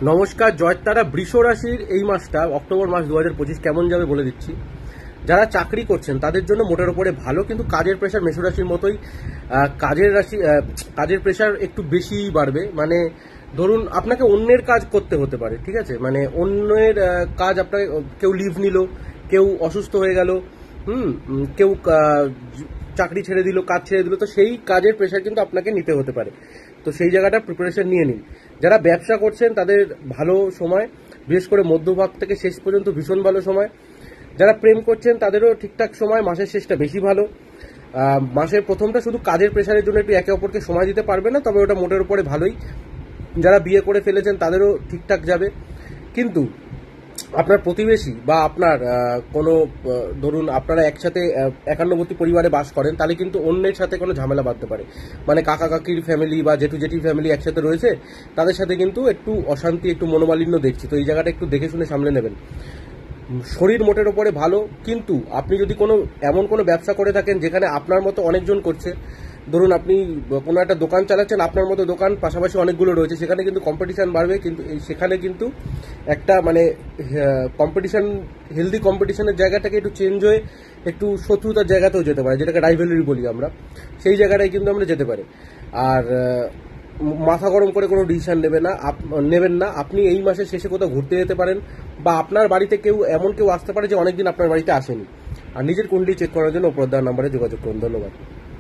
নমস্কার। জয়তারা বৃষ রাশির এই মাসটা অক্টোবর মাস 2025 কেমন যাবে বলে দিচ্ছি। যারা চাকরি করছেন তাদের জন্য মোটের উপরে ভালো, কিন্তু কাজের প্রেশার মেষ রাশির মতোই। কাজের প্রেশার একটু বেশি বাড়বে। মানে ধরুন আপনাকে অন্যের কাজ করতে হতে পারে, ঠিক আছে, মানে অন্যের কাজ আপনাকে, কেউ লিভ নিল, কেউ অসুস্থ হয়ে গেল, কেউ চাকরি ছেড়ে দিল, কাজ ছেড়ে দিল, তো সেই কাজের প্রেশার কিন্তু আপনাকে নিতে হতে পারে। তো সেই জায়গাটা প্রিপারেশন নিয়ে নিন। যারা ব্যবসা করছেন তাদের ভালো সময়, বিশেষ করে মধ্যভাগ থেকে শেষ পর্যন্ত ভীষণ ভালো সময়। যারা প্রেম করছেন তাদেরও ঠিকঠাক সময়, মাসের শেষটা বেশি ভালো। মাসের প্রথমটা শুধু কাজের প্রেশারের জন্য একটু একে অপরকে সময় দিতে পারবে না, তবে ওটা মোটের উপরে ভালোই। যারা বিয়ে করে ফেলেছেন তাদেরও ঠিকঠাক যাবে। কিন্তু আপনার প্রতিবেশী বা আপনার কোনো ধরুন আপনারা একসাথে একান্নবর্তী পরিবারে বাস করেন, তাহলে কিন্তু অন্যের সাথে কোনো ঝামেলা বাঁধতে পারে। মানে কাকা কাকির ফ্যামিলি বা জেঠু জেঠির ফ্যামিলি একসাথে রয়েছে, তাদের সাথে কিন্তু একটু অশান্তি, একটু মনোমালিন্য দেখছি। তো এই জায়গাটা একটু দেখে শুনে সামলে নেবেন। শরীর মোটের ওপরে ভালো, কিন্তু আপনি যদি এমন কোনো ব্যবসা করে থাকেন যেখানে আপনার মতো অনেকজন করছে, ধরুন আপনি কোনো একটা দোকান চালাচ্ছেন, আপনার মতো দোকান পাশাপাশি অনেকগুলো রয়েছে, সেখানে কিন্তু কম্পিটিশন বাড়বে। কিন্তু সেখানে কিন্তু একটা মানে কম্পিটিশন, হেলদি কম্পিটিশনের জায়গাটাকে একটু চেঞ্জ হয়ে একটু শত্রুতার জায়গাতেও যেতে পারে, যেটাকে রাইভেলরি বলি আমরা। সেই জায়গাটায় কিন্তু আমরা যেতে পারি। আর মাথা গরম করে কোনো ডিসিশন নেবেন না। আপনি এই মাসের শেষে কোথাও ঘুরতে যেতে পারেন, বা আপনার বাড়িতে এমন কেউ আসতে পারে যে অনেকদিন আপনার বাড়িতে আসেনি। আর নিজের কুণ্ডলি চেক করার জন্য উপর দেওয়া নাম্বারে যোগাযোগ করুন। ধন্যবাদ।